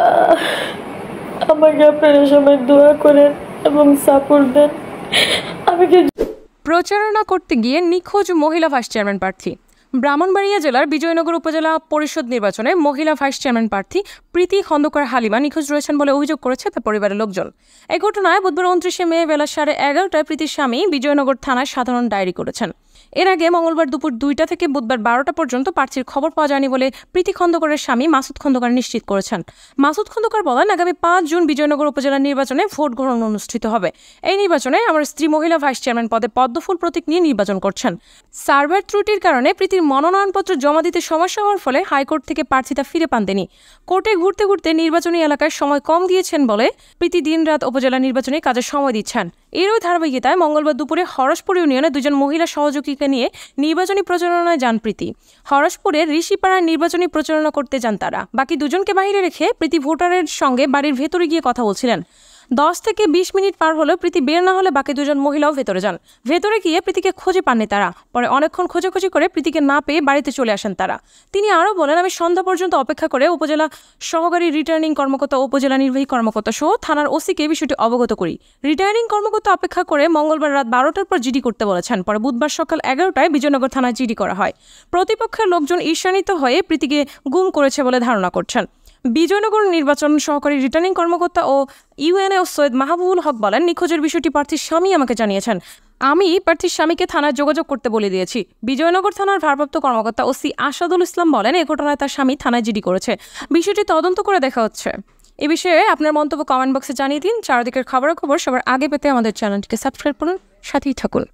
আহ, আমাকে আপনারা সবাই দোয়া করেন এবং সাপোর্ট দেন। আমাকে প্রচারণা করতে গিয়ে নিখোঁজ মহিলা ভাইস চেয়ারম্যান প্রার্থী। ব্রাহ্মণবাড়িয়া জেলার বিজয়নগর উপজেলা পরিষদ নির্বাচনে মহিলা ভাইস চেয়ারম্যান প্রার্থী প্রীতি খন্দকার হালিমা নিখোঁজ রয়েছেন বলে অভিযোগ করেছে তার পরিবারের লোকজন। এই ঘটনায় বুধবার 29শে মে বেলা 11:30টায় প্রীতির স্বামী বিজয়নগর থানায় সাধারণ ডায়েরি করেছেন। এর আগে মঙ্গলবার দুপুর 2টা থেকে বুধবার 12টা পর্যন্ত প্রার্থীর খবর পাওয়া যায়নি বলে প্রীতি খন্দকারের স্বামী মাসুদ খন্দকার নিশ্চিত করেছেন। মাসুদ খন্দকার বলেন, আগামী 5 জুন বিজয়নগর উপজেলা নির্বাচনে ভোট গ্রহণ অনুষ্ঠিত হবে। এই নির্বাচনে আমার স্ত্রী মহিলা ভাইস চেয়ারম্যান পদে পদ্মফুল প্রতীক নিয়ে নির্বাচন করছেন। সার্ভার ত্রুটির কারণে প্রীতির মনোনয়নপত্র জমা দিতে সমস্যা হওয়ার ফলে হাইকোর্ট থেকে প্রার্থিতা ফিরে পান তিনি। কোর্টে ঘুরতে ঘুরতে নির্বাচনী এলাকায় সময় কম দিয়েছেন বলে প্রীতি দিনরাত উপজেলা নির্বাচনী কাজে সময় দিচ্ছেন। এরই ধারাবাহিকতায় মঙ্গলবার দুপুরে হরসপুর ইউনিয়নে 2জন মহিলা সহযোগীকে নিয়ে নির্বাচনী প্রচারণায় যান প্রীতি। হরসপুরের ঋষিপাড়ায় নির্বাচনী প্রচারণা করতে যান তারা। বাকি 2জনকে বাইরে রেখে প্রীতি ভোটারের সঙ্গে বাড়ির ভেতরে গিয়ে কথা বলছিলেন। 10 থেকে 20 মিনিট পার হলেও প্রীতি বের না হলে বাকি 2জন মহিলাও ভেতরে যান। ভেতরে গিয়ে প্রীতিকে খুঁজে পাননি তারা। পরে অনেকক্ষণ খোঁজাখুঁজি করে প্রীতিকে না পেয়ে বাড়িতে চলে আসেন তারা। তিনি আরও বলেন, আমি সন্ধ্যা পর্যন্ত অপেক্ষা করে উপজেলা সহকারী রিটার্নিং কর্মকর্তা ও উপজেলা নির্বাহী কর্মকর্তা সহ থানার ওসিকে বিষয়টি অবগত করি। রিটার্নিং কর্মকর্তা অপেক্ষা করে মঙ্গলবার রাত 12টার পর জিডি করতে বলেছেন। পরে বুধবার সকাল 11টায় বিজয়নগর থানায় জিডি করা হয়। প্রতিপক্ষের লোকজন ঈর্ষান্বিত হয়ে প্রীতিকে গুম করেছে বলে ধারণা করছেন। বিজয়নগর নির্বাচন সহকারী রিটার্নিং কর্মকর্তা ও ইউএনএ সৈয়দ মাহবুবুল হক বলেন, নিখোঁজের বিষয়টি প্রার্থীর স্বামী আমাকে জানিয়েছেন। আমি প্রার্থীর স্বামীকে থানায় যোগাযোগ করতে বলে দিয়েছি। বিজয়নগর থানার ভারপ্রাপ্ত কর্মকর্তা ওসি আসাদুল ইসলাম বলেন, এই ঘটনায় তার স্বামী থানায় জিডি করেছে। বিষয়টি তদন্ত করে দেখা হচ্ছে। এ বিষয়ে আপনার মন্তব্য কমেন্ট বক্সে জানিয়ে দিন। চারদিকের খবরাখবর সবার আগে পেতে আমাদের চ্যানেলটিকে সাবস্ক্রাইব করুন, সাথেই থাকুন।